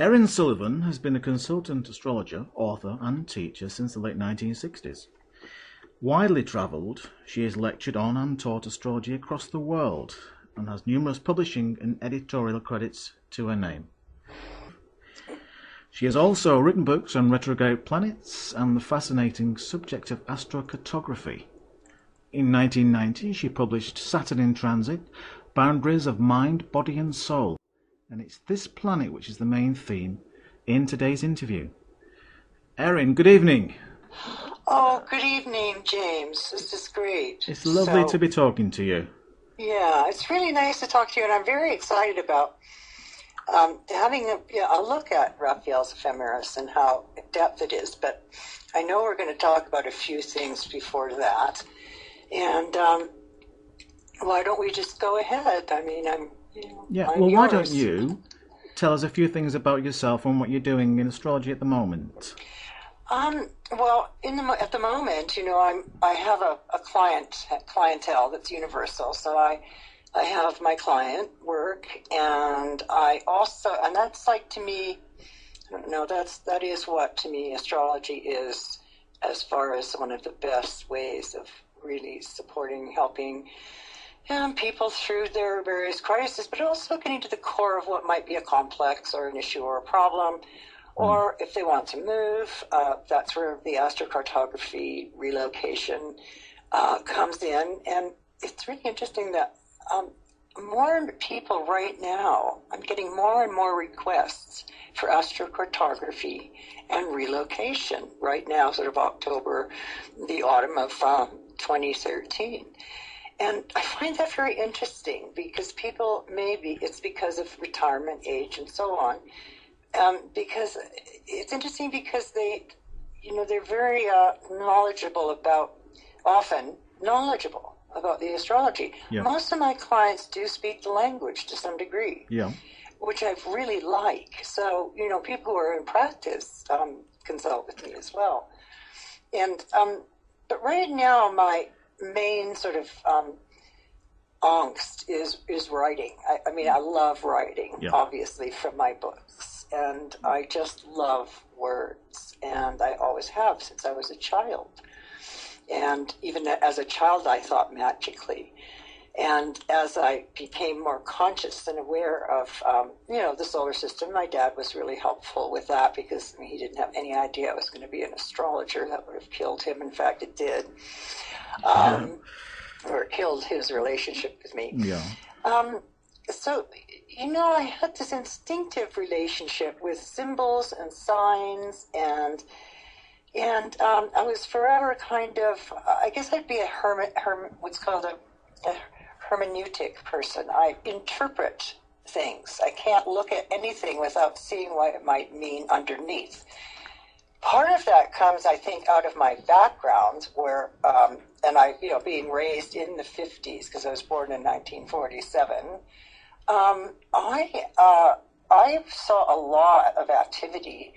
Erin Sullivan has been a consultant astrologer, author and teacher since the late 1960s. Widely travelled, she has lectured on and taught astrology across the world and has numerous publishing and editorial credits to her name. She has also written books on retrograde planets and the fascinating subject of astrocartography. In 1990, she published Saturn in Transit, Boundaries of Mind, Body and Soul. And it's this planet which is the main theme in today's interview. Erin, good evening. Oh, good evening, James. This is great. It's lovely to be talking to you. Yeah, it's really nice to talk to you, and I'm very excited about having a look at Raphael's Ephemeris and how in-depth it is. But I know we're going to talk about a few things before that. And why don't we just go ahead? I mean, I'm yours. Why don't you tell us a few things about yourself and what you're doing in astrology at the moment? At the moment, I have a clientele that's universal. So I have my client work, and and that's like, to me, I don't know, that is what to me astrology is, as far as one of the best ways of really supporting, helping people through their various crises, but also getting to the core of what might be a complex or an issue or a problem, or if they want to move, that's where the astrocartography relocation comes in. And it's really interesting that more people right now, I'm getting more and more requests for astrocartography and relocation right now, sort of October, the autumn of 2013. And I find that very interesting because people, maybe it's because of retirement age and so on, because it's interesting because they're very often knowledgeable about the astrology. Yeah. Most of my clients do speak the language to some degree, which I really like. So, people who are in practice consult with me as well. And but right now, my main sort of angst is writing. I love writing, obviously, from my books. And I just love words. And I always have since I was a child. And even as a child, I thought magically. And as I became more conscious and aware of, the solar system, my dad was really helpful with that because he didn't have any idea I was going to be an astrologer. That would have killed him. In fact, it did. Or killed his relationship with me. Yeah. So, I had this instinctive relationship with symbols and signs, and I was forever kind of, I guess I'd be a what's called a hermeneutic person. I interpret things. I can't look at anything without seeing what it might mean underneath. Part of that comes, I think, out of my background, where, and I, being raised in the 50s, because I was born in 1947, I saw a lot of activity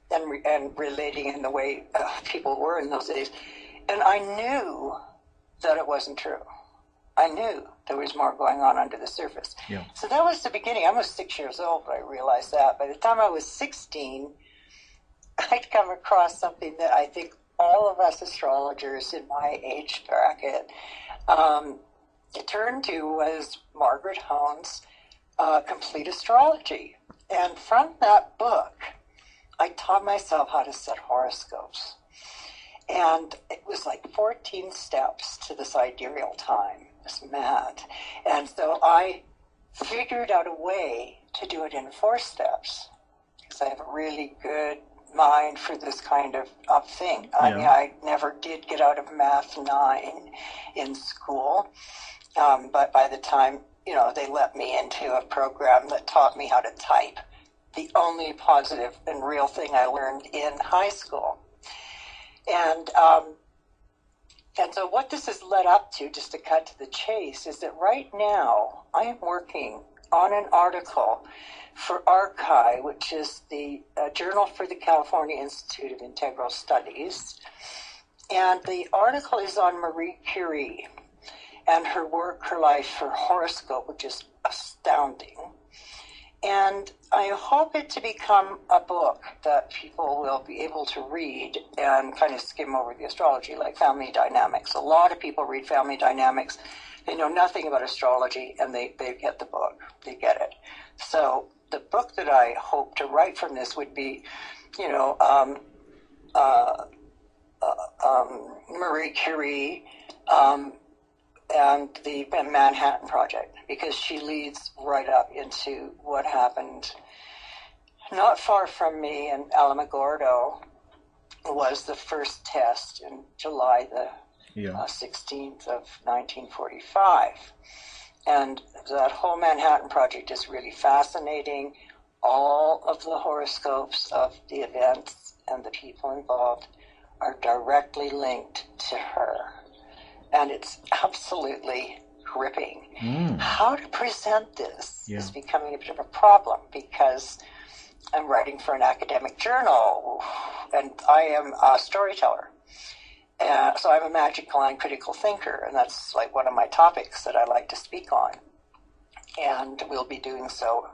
and relating in the way people were in those days, and I knew that it wasn't true. I knew there was more going on under the surface. Yeah. So that was the beginning. I was 6 years old when I realized that. By the time I was 16, I'd come across something that I think all of us astrologers in my age bracket turned to, was Margaret Hone's Complete Astrology. And from that book, I taught myself how to set horoscopes. And it was like 14 steps to the sidereal time. It was mad. And so I figured out a way to do it in 4 steps, because I have a really good mind for this kind of thing. I mean, I never did get out of Math 9 in school, but by the time, they let me into a program that taught me how to type, the only positive and real thing I learned in high school. And so what this has led up to, just to cut to the chase, is that right now I am working on an article for Archive, which is the Journal for the California Institute of Integral Studies. And the article is on Marie Curie and her work, her life, her horoscope, which is astounding. And I hope it to become a book that people will be able to read and kind of skim over the astrology, like Family Dynamics. A lot of people read Family Dynamics. They know nothing about astrology, and they get the book. They get it. So the book that I hope to write from this would be, Marie Curie, and the Manhattan Project, because she leads right up into what happened not far from me in Alamogordo. Was the first test in July the 16th of 1945. And that whole Manhattan Project is really fascinating. All of the horoscopes of the events and the people involved are directly linked to her. And it's absolutely gripping. How to present this is becoming a bit of a problem, because I'm writing for an academic journal, and I am a storyteller. So I'm a magical and critical thinker, and that's like one of my topics that I like to speak on. And we'll be doing so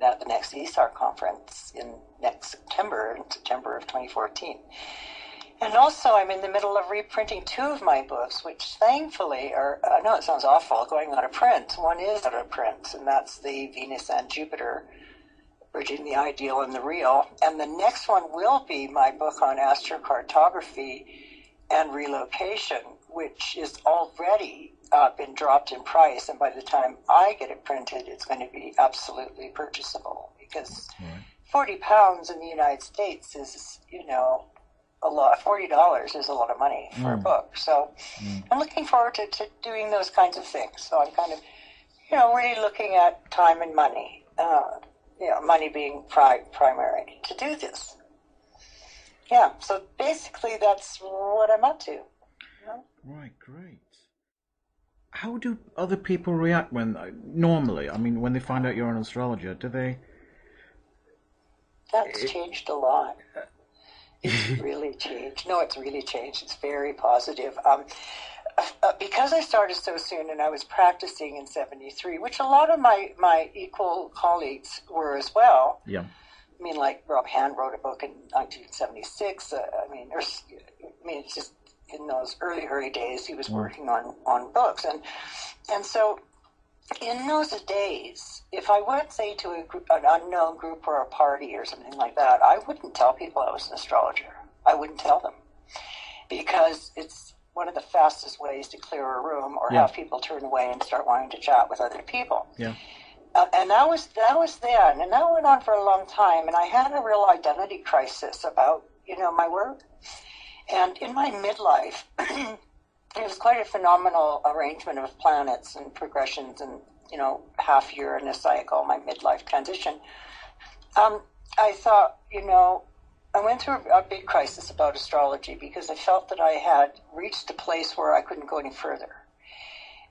at the next ESAR conference in September of 2014. And also, I'm in the middle of reprinting 2 of my books, which thankfully are, I know it sounds awful, going out of print. One is out of print, and that's the Venus&Jupiter, Bridging the Ideal and the Real. And the next one will be my book on astrocartography and relocation, which is already been dropped in price. And by the time I get it printed, it's going to be absolutely purchasable, because £40 in the United States is, a lot. $40 is a lot of money for a book. So I'm looking forward to doing those kinds of things. So I'm kind of, really looking at time and money, money being primary to do this. Yeah, so basically that's what I'm up to. Right, great. How do other people react normally, when they find out you're an astrologer? Do they... That's changed a lot. It's really changed. No, it's really changed. It's very positive. Because I started so soon and I was practicing in 73, which a lot of my equal colleagues were as well. Yeah. Like Rob Hand wrote a book in 1976. It's just in those early days he was working on books. And so in those days, if I went, say, to an unknown group or a party or something like that, I wouldn't tell people I was an astrologer. I wouldn't tell them, because it's one of the fastest ways to clear a room or have people turn away and start wanting to chat with other people. Yeah. And that was then, and that went on for a long time, and I had a real identity crisis about, my work. And in my midlife, it was quite a phenomenal arrangement of planets and progressions and, half year in a cycle, my midlife transition. I thought, I went through a big crisis about astrology, because I felt that I had reached a place where I couldn't go any further.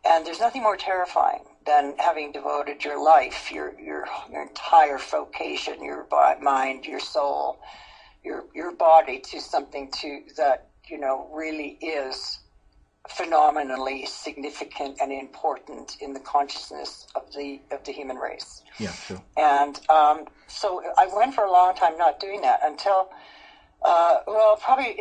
And there's nothing more terrifying than having devoted your life, your entire vocation, your mind, your soul, your body to something that, really is phenomenally significant and important in the consciousness of the human race. Yeah, sure. And so I went for a long time not doing that until, probably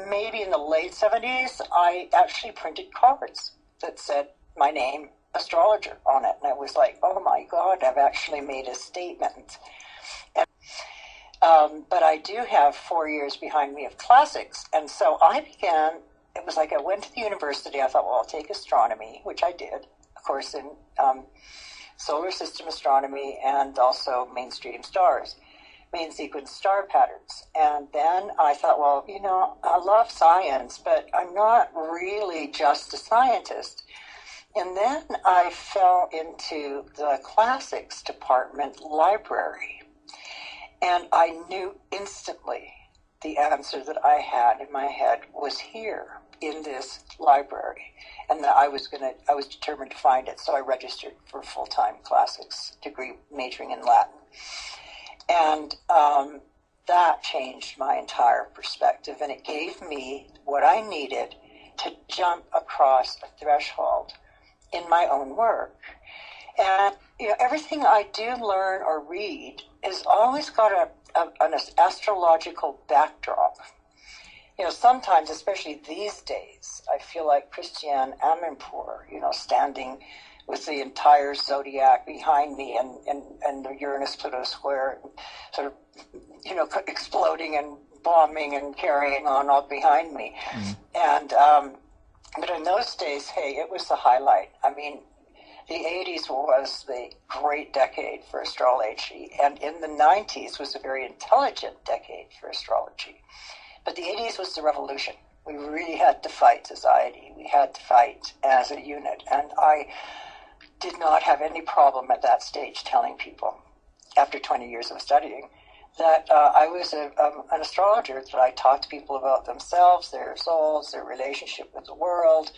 maybe in the late 70s, I actually printed cards that said my name, astrologer, on it. And I was like, oh my God, I've actually made a statement. And, but I do have 4 years behind me of classics. And so I began, it was like I went to the university. I thought, well, I'll take astronomy, which I did, of course, in solar system astronomy and also mainstream stars, main sequence star patterns. And then I thought, well, I love science, but I'm not really just a scientist. And then I fell into the classics department library. And I knew instantly the answer that I had in my head was here in this library, and that I was determined to find it. So I registered for a full-time classics degree, majoring in Latin. And that changed my entire perspective, and it gave me what I needed to jump across a threshold in my own work. And, everything I do learn or read is always got an astrological backdrop. Sometimes, especially these days, I feel like Christiane Amanpour, standing with the entire zodiac behind me and the Uranus-Pluto square sort of, exploding and bombing and carrying on all behind me. And, but in those days, hey, it was the highlight. I mean, the 80s was the great decade for astrology, and in the 90s was a very intelligent decade for astrology. But the 80s was the revolution. We really had to fight society. We had to fight as a unit. And I did not have any problem at that stage telling people, after 20 years of studying, that I was an astrologer, that I talked to people about themselves, their souls, their relationship with the world,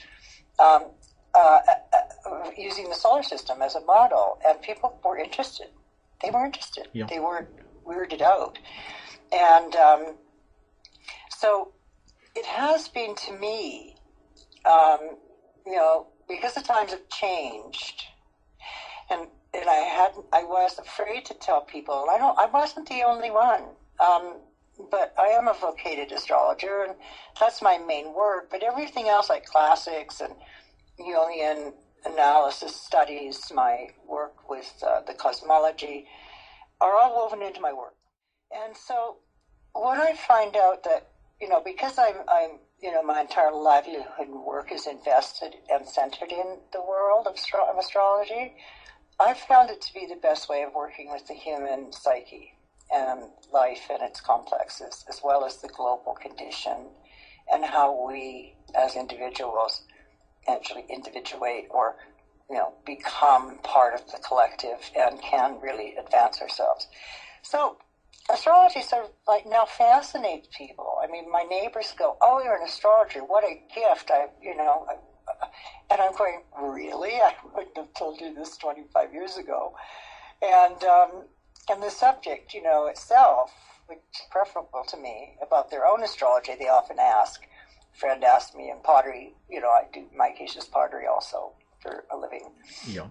using the solar system as a model. And people were interested. They were interested. Yeah. They weren't weirded out. And so it has been to me, because the times have changed, and I was afraid to tell people, and I wasn't the only one, but I am a vocated astrologer, and that's my main work. But everything else, like classics and Jungian analysis studies, my work with the cosmology, are all woven into my work. And so when I find out that, because I'm my entire livelihood and work is invested and centered in the world of astrology, I've found it to be the best way of working with the human psyche and life and its complexes, as well as the global condition and how we as individuals actually individuate or, become part of the collective and can really advance ourselves. So astrology sort of like now fascinates people. I mean, my neighbors go, "Oh, you're an astrologer. What a gift." And I'm going, "Really? I wouldn't have told you this 25 years ago." And the subject, itself, which is preferable to me, about their own astrology, they often ask. A friend asked me in pottery, I do, my case is pottery also for a living. Yeah.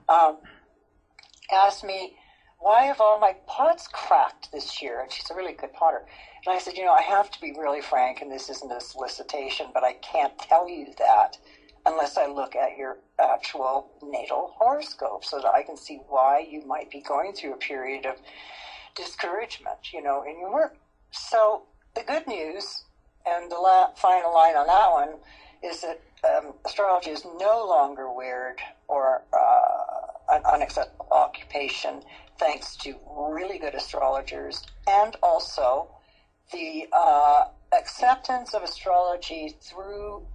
Asked me, "Why have all my pots cracked this year?" And she's a really good potter. And I said, I have to be really frank, and this isn't a solicitation, but I can't tell you that unless I look at your actual natal horoscope so that I can see why you might be going through a period of discouragement, in your work. So the good news, and the final line on that one, is that astrology is no longer weird or an unacceptable occupation, thanks to really good astrologers, and also the acceptance of astrology through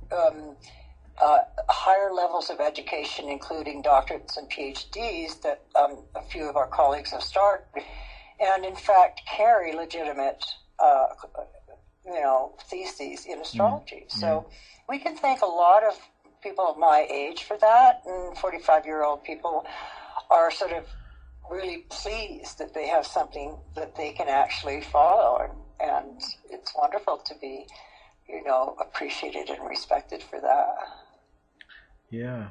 higher levels of education, including doctorates and PhDs that a few of our colleagues have started, and in fact carry legitimate theses in astrology. So we can thank a lot of people of my age for that, and 45-year-old people are sort of really pleased that they have something that they can actually follow, and it's wonderful to be, appreciated and respected for that. Yeah.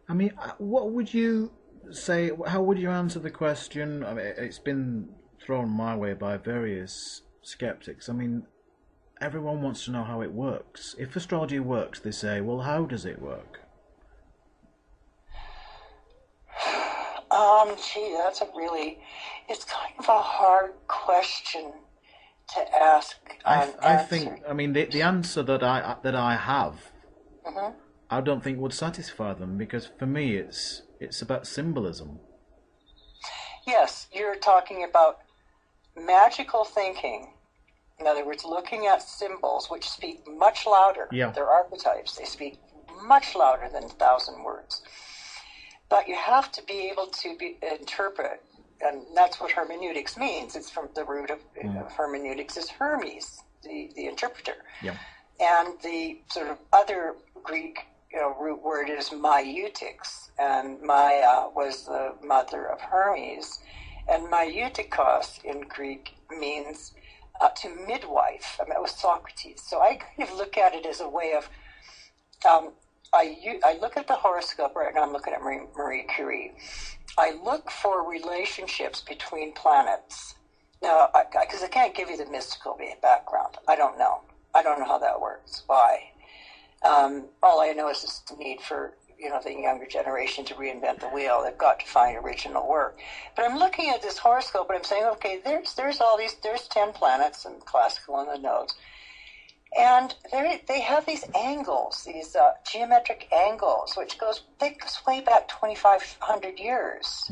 I mean, what would you say, how would you answer the question? I mean, it's been thrown my way by various skeptics. I mean, everyone wants to know how it works. If astrology works, they say, well, how does it work? It's kind of a hard question to ask. I think, I mean, the answer that I have, I don't think would satisfy them, because for me it's about symbolism. Yes, you're talking about magical thinking. In other words, looking at symbols which speak much louder. Yeah. They're archetypes. They speak much louder than 1,000 words. But you have to be able to interpret, and that's what hermeneutics means. It's from the root of hermeneutics is Hermes, the interpreter. Yeah. And the sort of other Greek root word is maieutikos, and Maya was the mother of Hermes, and maieutikos in Greek means to midwife. I mean, it was Socrates. So I kind of look at it as a way of, I look at the horoscope right now. I'm looking at Marie Curie, I look for relationships between planets. Now, because I can't give you the mystical background. I don't know. I don't know how that works. Why? All I know is this need for, the younger generation to reinvent the wheel. They've got to find original work. But I'm looking at this horoscope and I'm saying, okay, there's all these, there's 10 planets and classical and the nodes. And they have these angles, these geometric angles, which goes way back 2,500 years.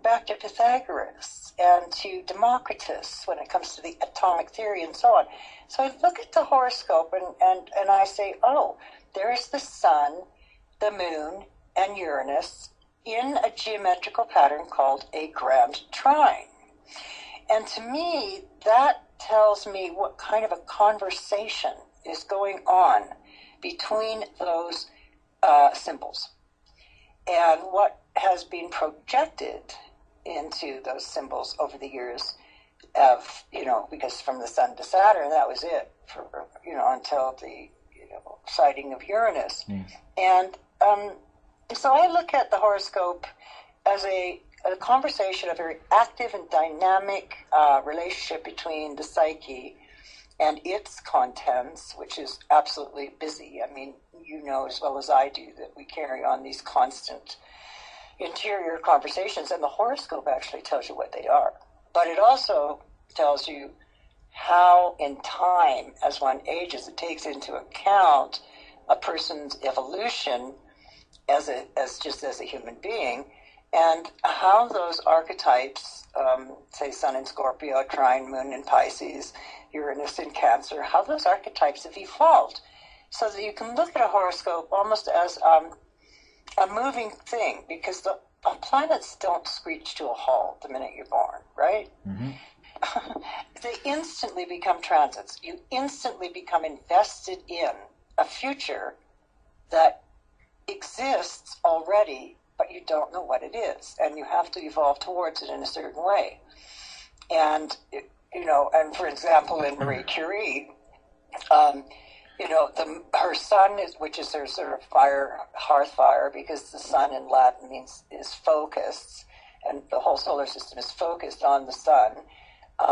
Back to Pythagoras and to Democritus when it comes to the atomic theory and so on. So I look at the horoscope and I say, oh, there's the sun, the moon, and Uranus in a geometrical pattern called a grand trine. And to me, that tells me what kind of a conversation is going on between those symbols and what has been projected into those symbols over the years of, because from the sun to Saturn, that was it for, until the, sighting of Uranus. And so I look at the horoscope as a conversation, a very active and dynamic relationship between the psyche and its contents, which is absolutely busy. I mean, you know as well as I do that we carry on these constant interior conversations, and the horoscope actually tells you what they are. But it also tells you how in time, as one ages, it takes into account a person's evolution as just as a human being, and how those archetypes, say Sun in Scorpio, Trine, Moon in Pisces, Uranus in Cancer, how those archetypes have evolved, so that you can look at a horoscope almost as a moving thing, because the planets don't screech to a halt the minute you're born, right? Mm-hmm. They instantly become transits. You instantly become invested in a future that exists already, but you don't know what it is, and you have to evolve towards it in a certain way. And and for example, in Marie Curie, her sun which is her sort of hearth fire, because the sun in Latin is focused, and the whole solar system is focused on the sun.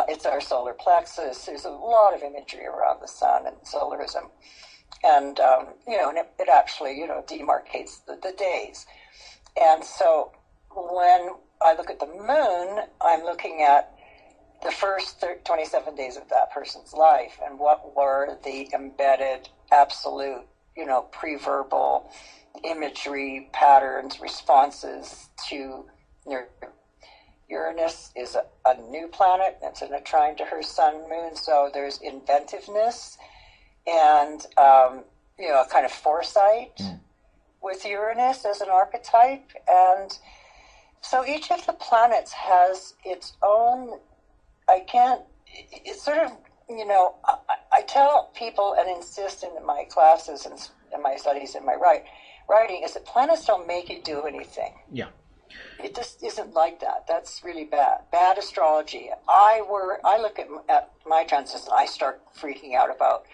It's our solar plexus. There's a lot of imagery around the sun and solarism. And, and it actually, demarcates the days. And so when I look at the moon, I'm looking at the first 27 days of that person's life and what were the embedded, absolute, pre-verbal imagery, patterns, responses to Uranus is a new planet. It's in a trine to her sun, moon, so there's inventiveness and, a kind of foresight with Uranus as an archetype. And so each of the planets has its own, it's sort of, I tell people and insist in my classes and in my studies and my writing is that planets don't make you do anything. Yeah. It just isn't like that. That's really bad. Bad astrology. I look at my transits and I start freaking out about,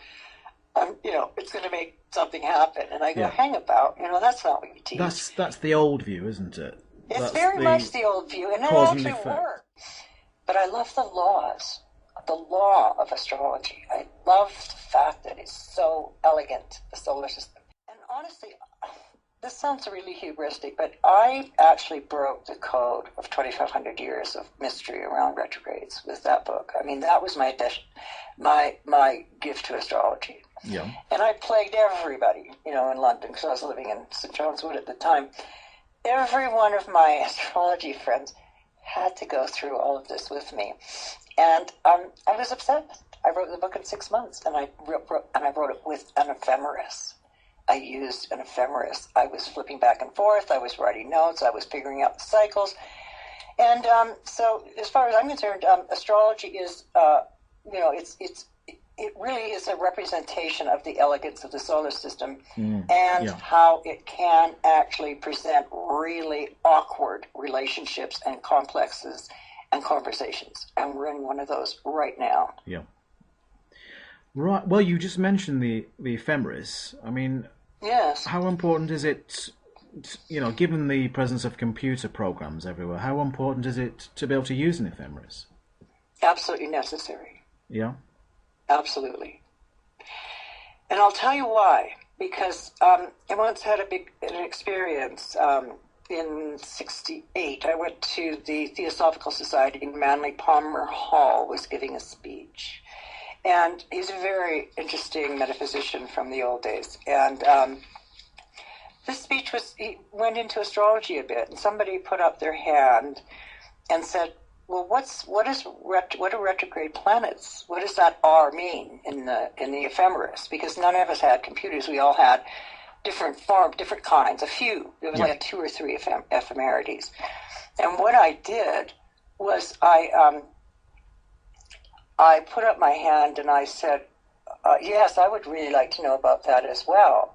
it's going to make something happen. And I go, hang about, that's not what you teach. That's the old view, isn't it? It's that's very much the old view. And it actually works. But I love the law of astrology. I love the fact that it's so elegant, the solar system. And honestly, this sounds really hubristic, but I actually broke the code of 2,500 years of mystery around retrogrades with that book. I mean, that was my gift to astrology. Yeah. And I plagued everybody, in London, because I was living in St. John's Wood at the time. Every one of my astrology friends had to go through all of this with me. And I was obsessed. I wrote the book in 6 months, and I wrote it with an ephemeris. I used an ephemeris. I was flipping back and forth. I was writing notes. I was figuring out the cycles. And so as far as I'm concerned, astrology is, it really is a representation of the elegance of the solar system and how it can actually present really awkward relationships and complexes and conversations. And we're in one of those right now. Yeah. Right. Well, you just mentioned the ephemeris. I mean, yes. How important is it given the presence of computer programs everywhere, how important is it to be able to use an ephemeris? Absolutely necessary. Yeah? Absolutely. And I'll tell you why. Because I once had an experience in '68. I went to the Theosophical Society in Manly. Palmer Hall was giving a speech. And he's a very interesting metaphysician from the old days. And this speech he went into astrology a bit. And somebody put up their hand and said, well, what are retrograde planets? What does that R mean in the ephemeris? Because none of us had computers. We all had different kinds. A few. There was like 2 or 3 ephemerides. And what I did was I put up my hand and I said, yes, I would really like to know about that as well.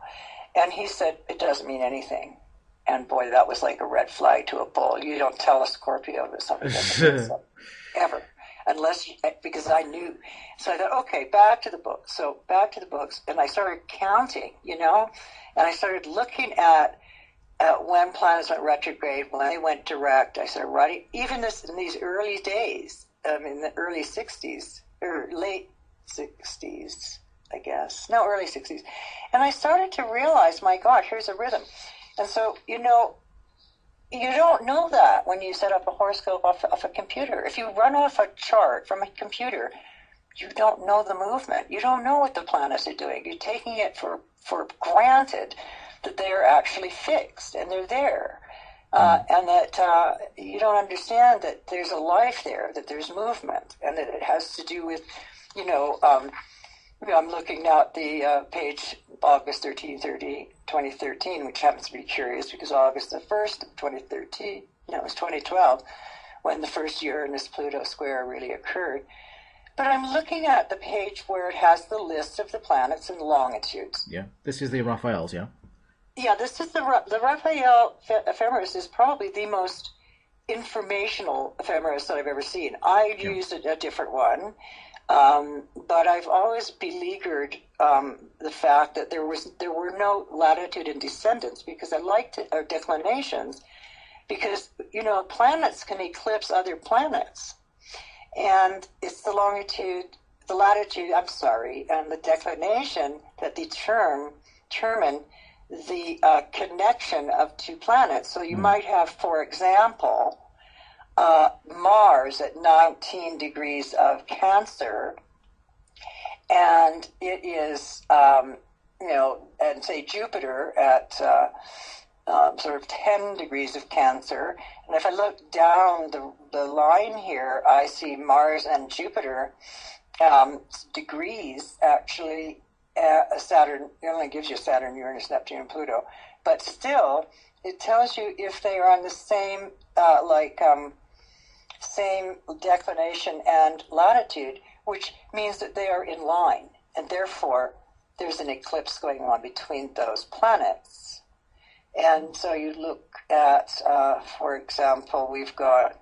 And he said, it doesn't mean anything. And boy, that was like a red flag to a bull. You don't tell a Scorpio that something doesn't mean something, ever. Because I knew. So I thought, okay, back to the books. So back to the books. And I started counting, and I started looking at when planets went retrograde, when they went direct. I started writing, even in these early days, in the early 60s, or late 60s, I guess. No, early 60s. And I started to realize, my God, here's a rhythm. And so, you don't know that when you set up a horoscope off a computer. If you run off a chart from a computer, you don't know the movement. You don't know what the planets are doing. You're taking it for granted that they're actually fixed and they're there. And that you don't understand that there's a life there, that there's movement, and that it has to do with, I'm looking now at the page August 2013, which happens to be curious because August the 1st of 2013, it was 2012, when the first Uranus Pluto square really occurred. But I'm looking at the page where it has the list of the planets and longitudes. Yeah, this is the Raphaels, yeah? Yeah, this is the Raphael ephemeris is probably the most informational ephemeris that I've ever seen. I used a different one. But I've always beleaguered the fact that there were no latitude and descendants because I liked it, or declinations, because planets can eclipse other planets, and it's the latitude, and the declination that determine the connection of 2 planets. So you might have, for example, Mars at 19 degrees of Cancer, and it is, and say Jupiter at sort of 10 degrees of Cancer. And if I look down the line here, I see Mars and Jupiter degrees, actually. Saturn, it only gives you Saturn, Uranus, Neptune, and Pluto, but still, it tells you if they are on the same, same declination and latitude, which means that they are in line, and therefore there's an eclipse going on between those planets. And so you look at, for example, we've got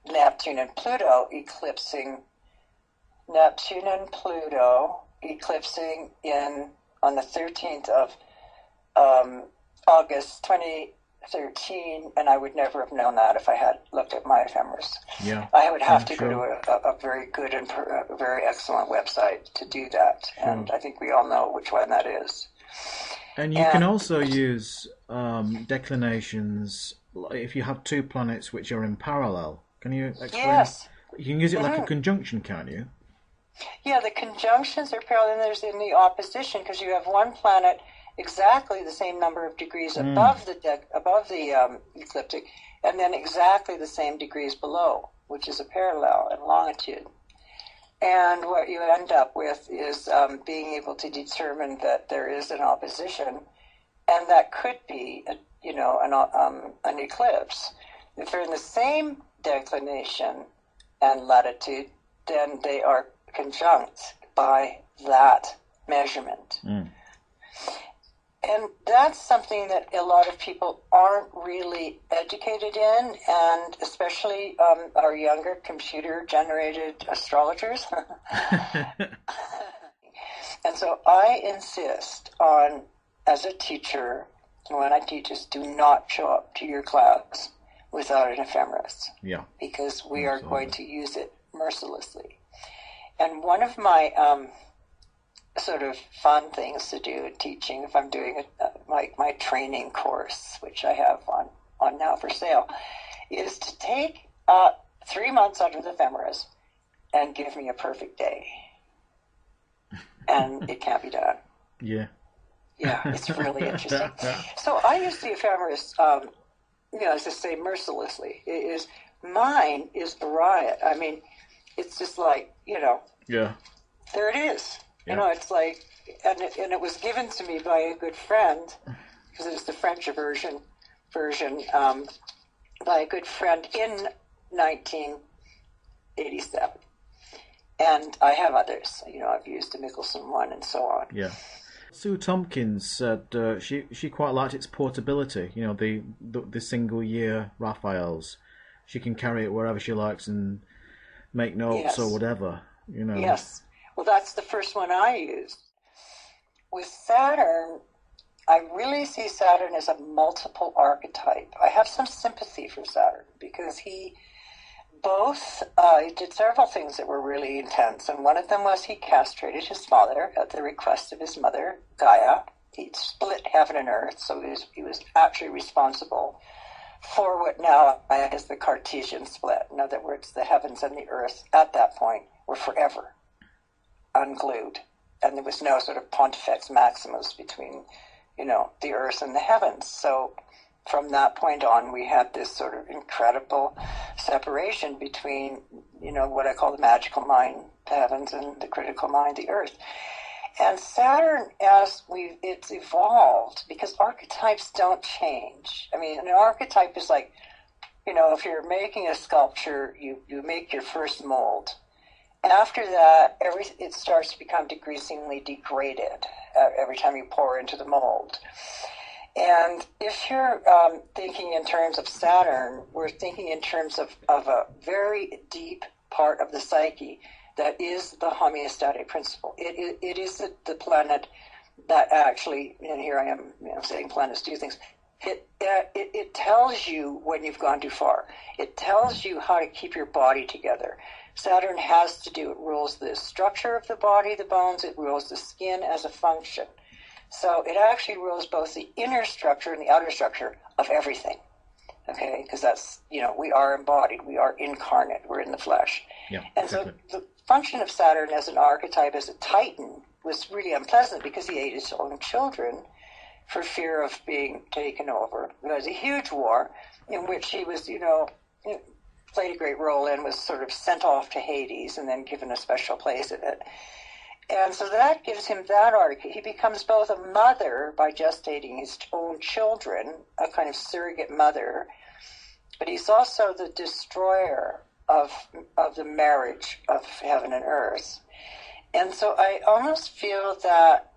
Neptune and Pluto eclipsing on the 13th of August 2013, and I would never have known that if I had looked at my ephemeris. Yeah, I would have to go to a very good and a very excellent website to do that, and I think we all know which one that is. And you can also use declinations if you have 2 planets which are in parallel. Can you explain? Yes. You can use it like a conjunction, can't you? Yeah, the conjunctions are parallel, and there's in the opposition, because you have one planet exactly the same number of degrees above the ecliptic, and then exactly the same degrees below, which is a parallel in longitude. And what you end up with is being able to determine that there is an opposition, and that could be, an eclipse. If they're in the same declination and latitude, then they are conjunct by that measurement. And that's something that a lot of people aren't really educated in, and especially our younger computer-generated astrologers. And so I insist on as a teacher, when I teach, is do not show up to your class without an ephemeris. Yeah. Because we are going to use it mercilessly. And one of my sort of fun things to do in teaching, if I'm doing my training course, which I have on now for sale, is to take 3 months out of the ephemeris and give me a perfect day. And it can't be done. Yeah. Yeah, it's really interesting. So I use the ephemeris, as I say, mercilessly. Mine is a riot. I mean, it's just like, Yeah. there it is. Yeah. It's like, and it was given to me by a good friend, because it's the French version, by a good friend in 1987. And I have others. I've used the Mickelson one and so on. Yeah. Sue Tompkins said she quite liked its portability. The single year Raphaels. She can carry it wherever she likes and make notes or whatever. Yes. Well, that's the first one I used. With Saturn, I really see Saturn as a multiple archetype. I have some sympathy for Saturn because he did several things that were really intense, and one of them was he castrated his father at the request of his mother, Gaia. He split heaven and earth, so he was actually responsible for what now is the Cartesian split. In other words, the heavens and the earth at that point were forever unglued, and there was no sort of Pontifex Maximus between, the earth and the heavens. So from that point on, we had this sort of incredible separation between, what I call the magical mind, the heavens, and the critical mind, the earth. And Saturn, it's evolved, because archetypes don't change. I mean, an archetype is like, if you're making a sculpture, you make your first mold. After that, it starts to become decreasingly degraded every time you pour into the mold. And if you're thinking in terms of Saturn, we're thinking in terms of a very deep part of the psyche that is the homeostatic principle. It is the planet that actually, and here I am saying planets do things, it tells you when you've gone too far. It tells you how to keep your body together. Saturn has to do, it rules the structure of the body, the bones, it rules the skin as a function. So it actually rules both the inner structure and the outer structure of everything. Okay, because that's, we are embodied, we are incarnate, we're in the flesh. Yeah, and exactly. So the function of Saturn as an archetype, as a Titan, was really unpleasant because he ate his own children for fear of being taken over. There was a huge war in which he was, played a great role in, was sort of sent off to Hades and then given a special place in it. And so that gives him that archetype. He becomes both a mother by gestating his own children, a kind of surrogate mother, but he's also the destroyer of the marriage of heaven and earth. And so I almost feel that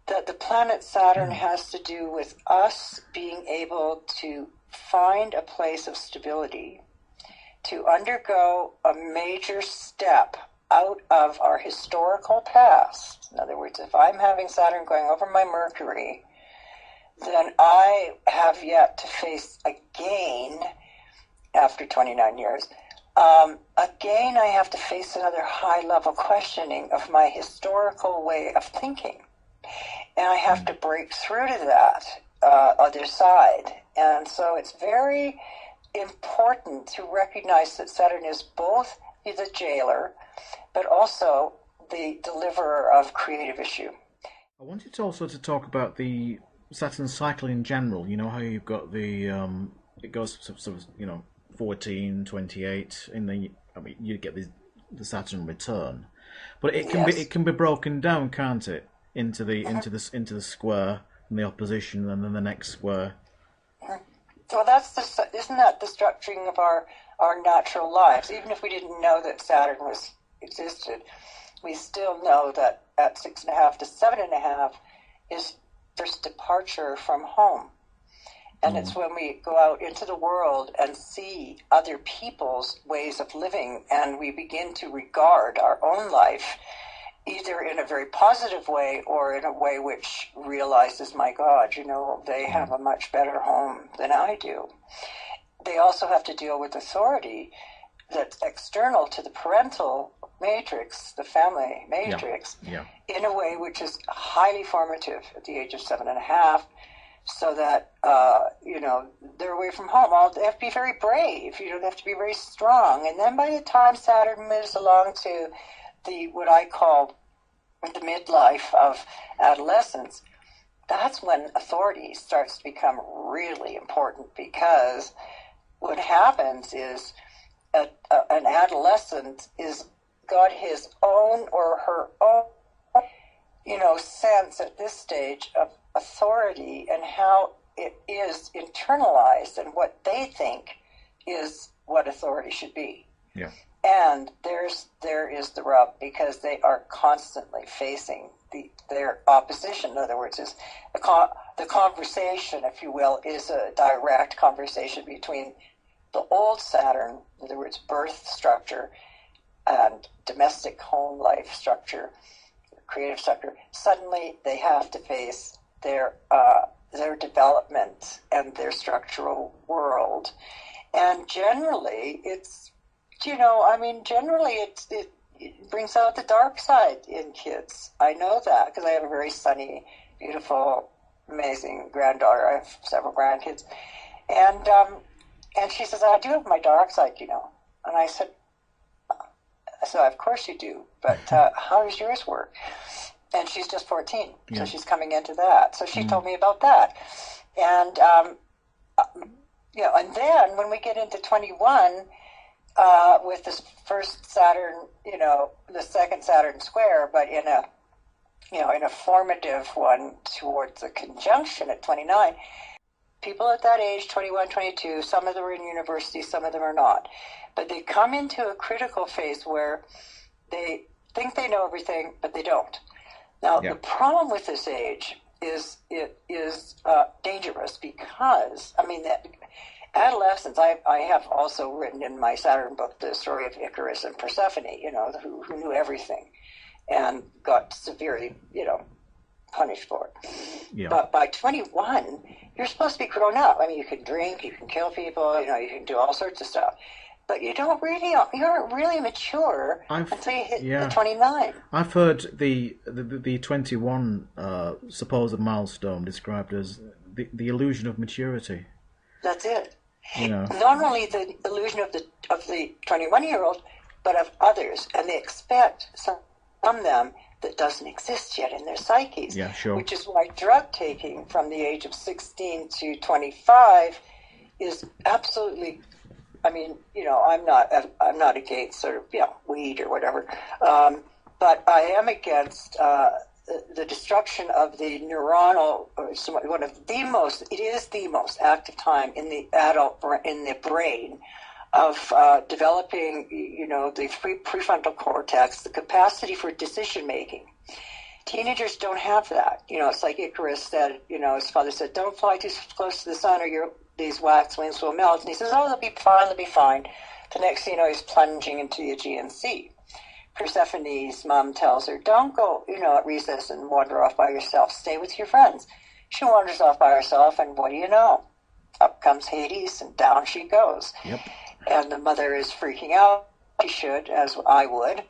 the planet Saturn has to do with us being able to find a place of stability, to undergo a major step out of our historical past. In other words, if I'm having Saturn going over my Mercury, then I have yet to face again, after 29 years, again I have to face another high-level questioning of my historical way of thinking. And I have to break through to that other side. And so it's very important to recognize that Saturn is both the jailer, but also the deliverer of creative issue. I wanted also to talk about the Saturn cycle in general. How you've got the it goes sort of 14, 28, and then you get the Saturn return, but it can be broken down, can't it, into the square and the opposition, and then the next square. Well, isn't that the structuring of our natural lives? Even if we didn't know that Saturn existed, we still know that at 6.5 to 7.5 is first departure from home. And it's when we go out into the world and see other people's ways of living, and we begin to regard our own life either in a very positive way or in a way which realizes, my God, they have a much better home than I do. They also have to deal with authority that's external to the parental matrix, the family matrix, in a way which is highly formative at the age of 7.5, so that, they're away from home. They have to be very brave, they have to be very strong. And then by the time Saturn moves along to what I call the midlife of adolescence, that's when authority starts to become really important, because what happens is an adolescent is got his own or her own, sense at this stage of authority and how it is internalized and what they think is what authority should be. Yeah. And there is the rub, because they are constantly facing their opposition. In other words, is the conversation, if you will, is a direct conversation between the old Saturn, in other words, birth structure, and domestic home life structure, creative structure. Suddenly they have to face their development and their structural world. And generally it's, it brings out the dark side in kids. I know that because I have a very sunny, beautiful, amazing granddaughter. I have several grandkids. And she says, I do have my dark side, And I said, so of course you do, but how does yours work? And she's just 14, so she's coming into that. So she told me about that. And, and then when we get into 21, with this first Saturn, the second Saturn square, but in a formative one towards a conjunction at 29, people at that age, 21, 22, some of them are in university, some of them are not. But they come into a critical phase where they think they know everything, but they don't. Now, the problem with this age is it is dangerous because, adolescence, I have also written in my Saturn book the story of Icarus and Persephone, who knew everything and got severely, punished for it. Yeah. But by 21, you're supposed to be grown up. You can drink, you can kill people, you can do all sorts of stuff. But you aren't really mature until you hit the 29. I've heard the 21 supposed milestone described as the illusion of maturity. That's it. Not only the illusion of the 21-year-old, but of others, and they expect from them that doesn't exist yet in their psyches. Yeah, sure. Which is why drug taking from the age of 16 to 25 is absolutely. I'm not against sort of weed or whatever, but I am against the destruction of the neuronal. It is the most active time in the brain of developing, the prefrontal cortex, the capacity for decision making. Teenagers don't have that. It's like Icarus said. His father said, "Don't fly too close to the sun, or these wax wings will melt." And he says, "Oh, they'll be fine." The next thing you know, he's plunging into the Aegean Sea. Persephone's mom tells her, "Don't go, at recess and wander off by yourself. Stay with your friends." She wanders off by herself, and what do you know? Up comes Hades, and down she goes. Yep. And the mother is freaking out. She should, as I would.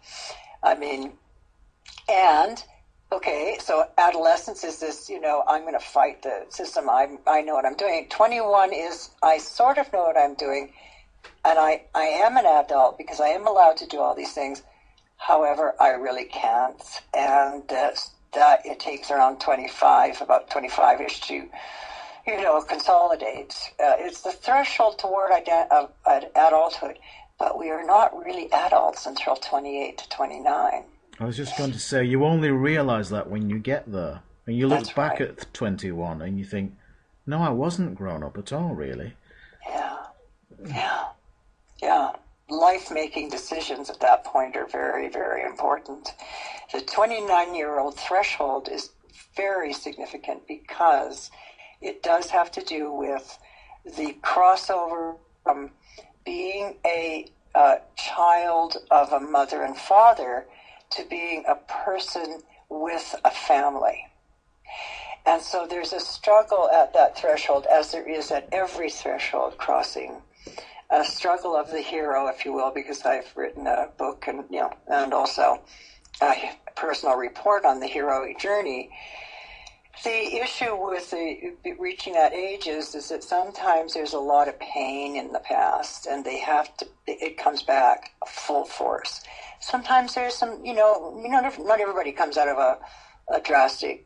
Okay, so adolescence is this, I'm going to fight the system. I know what I'm doing. 21 is, I sort of know what I'm doing, and I am an adult because I am allowed to do all these things. However, I really can't, and that it takes around 25, about 25-ish to, consolidate. It's the threshold toward adulthood, but we are not really adults until 28 to 29. I was just going to say, you only realise that when you get there. And you look back at 21 and you think, no, I wasn't grown up at all, really. Yeah. Life-making decisions at that point are very, very important. The 29-year-old threshold is very significant because it does have to do with the crossover from being a child of a mother and father to being a person with a family. And so there's a struggle at that threshold, as there is at every threshold crossing, a struggle of the hero, if you will, because I've written a book and also a personal report on the heroic journey. The issue with reaching that age is that sometimes there's a lot of pain in the past, and it comes back full force. Sometimes there's some, not everybody comes out of a drastic,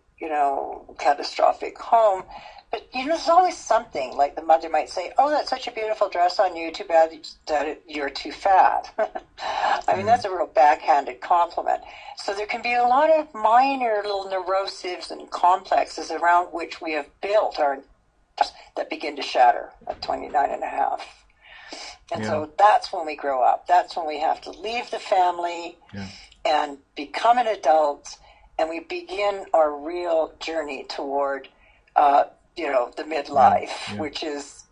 catastrophic home, but there's always something. Like the mother might say, "Oh, that's such a beautiful dress on you. Too bad that you're too fat." I mean, that's a real backhanded compliment. So there can be a lot of minor little neuroses and complexes around which we have built that begin to shatter at 29 and a half. And so that's when we grow up. That's when we have to leave the family and become an adult, and we begin our real journey toward the midlife, which is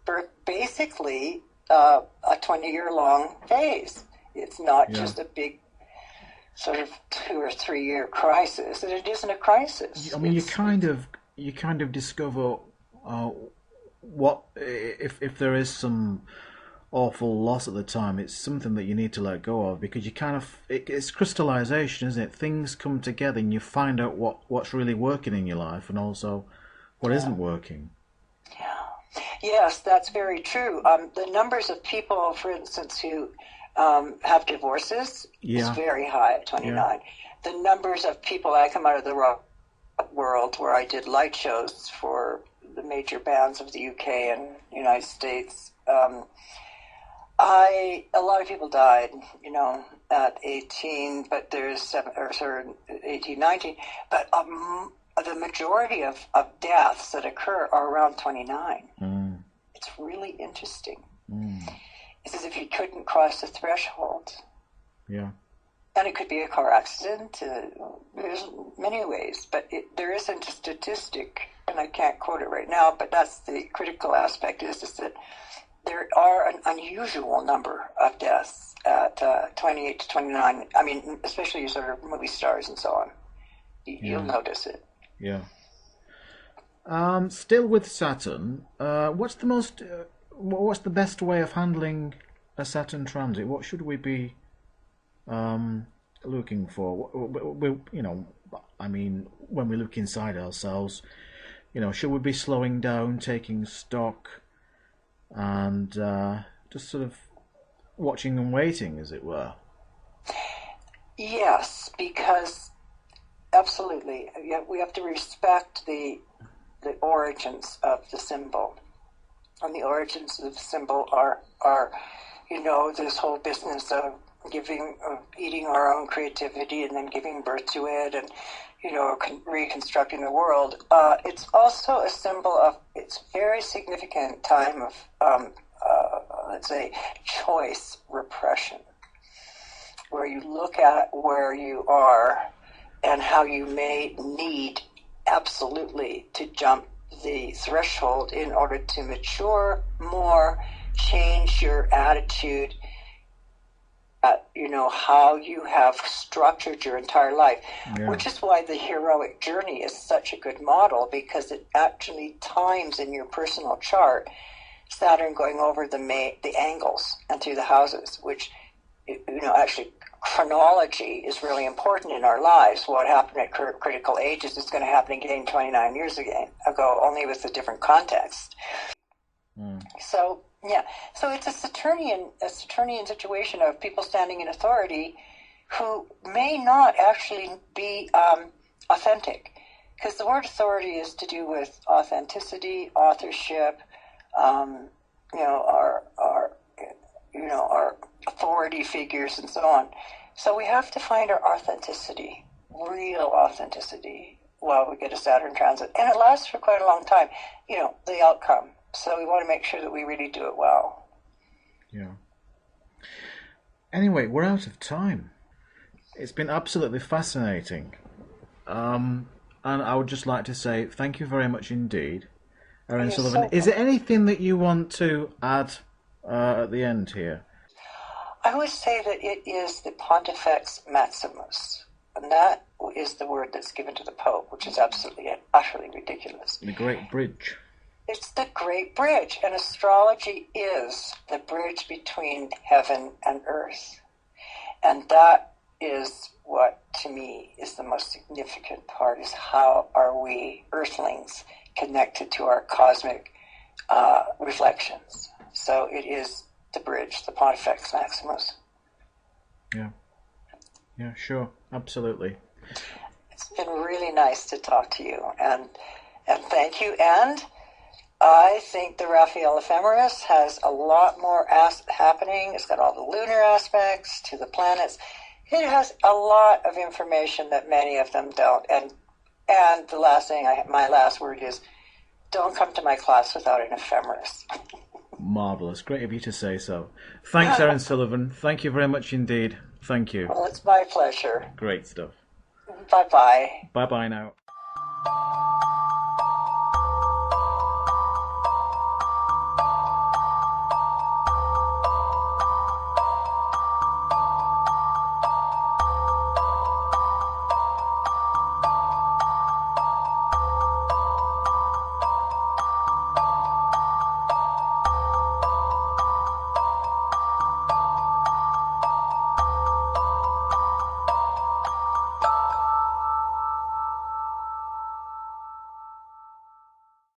basically a 20-year-long phase. It's not just a big sort of 2 or 3 year crisis. And it isn't a crisis. I mean, you kind of discover what if there is some awful loss at the time. It's something that you need to let go of, because you it's crystallization, isn't it? Things come together and you find out what's really working in your life, and also what isn't working. Yeah. Yes, that's very true. The numbers of people, for instance, who have divorces is very high at 29. Yeah. The numbers of people, I come out of the world where I did light shows for the major bands of the UK and United States. A lot of people died, at 18, but there's 18, 19, but the majority of deaths that occur are around 29. Mm. It's really interesting. Mm. It's as if you couldn't cross the threshold. Yeah. And it could be a car accident. There's many ways, but there isn't a statistic, and I can't quote it right now, but that's the critical aspect, is that there are an unusual number of deaths at 28 to 29. I mean, especially sort of movie stars and so on. You'll notice it. Yeah. Still with Saturn, what's the best way of handling a Saturn transit? What should we be looking for? I mean, when we look inside ourselves, should we be slowing down, taking stock, and just sort of watching and waiting, as it were? Yes, because absolutely, we have to respect the origins of the symbol. And the origins of the symbol are this whole business of eating our own creativity and then giving birth to it, and reconstructing the world. It's also a symbol of its very significant time of let's say choice repression, where you look at where you are and how you may need absolutely to jump the threshold in order to mature more, change your attitude, how you have structured your entire life, which is why the heroic journey is such a good model, because it actually times in your personal chart Saturn going over the angles and through the houses, which, actually chronology is really important in our lives. What happened at critical ages is going to happen again 29 years ago, only with a different context. Mm. So it's a Saturnian situation of people standing in authority who may not actually be authentic, because the word authority is to do with authenticity, authorship, our authority figures and so on. So we have to find our authenticity, real authenticity, while we get a Saturn transit. And it lasts for quite a long time, the outcome. So we want to make sure that we really do it well. Yeah. Anyway, we're out of time. It's been absolutely fascinating. And I would just like to say thank you very much indeed, Erin Sullivan. Is there anything that you want to add at the end here? I would say that it is the Pontifex Maximus, And that is the word that's given to the Pope, which is absolutely and utterly ridiculous. The Great Bridge. It's the Great Bridge, and astrology is the bridge between heaven and earth. And that is what, to me, is the most significant part, is how are we, earthlings, connected to our cosmic reflections. So it is the bridge, the Pontifex Maximus. Yeah. Yeah, sure. Absolutely. It's been really nice to talk to you, and thank you. And I think the Raphael Ephemeris has a lot more happening. It's got all the lunar aspects to the planets. It has a lot of information that many of them don't. And the last thing, my last word is, don't come to my class without an ephemeris. Marvellous. Great of you to say so. Thanks, Erin Sullivan. Thank you very much indeed. Thank you. Well, it's my pleasure. Great stuff. Bye-bye. Bye-bye now.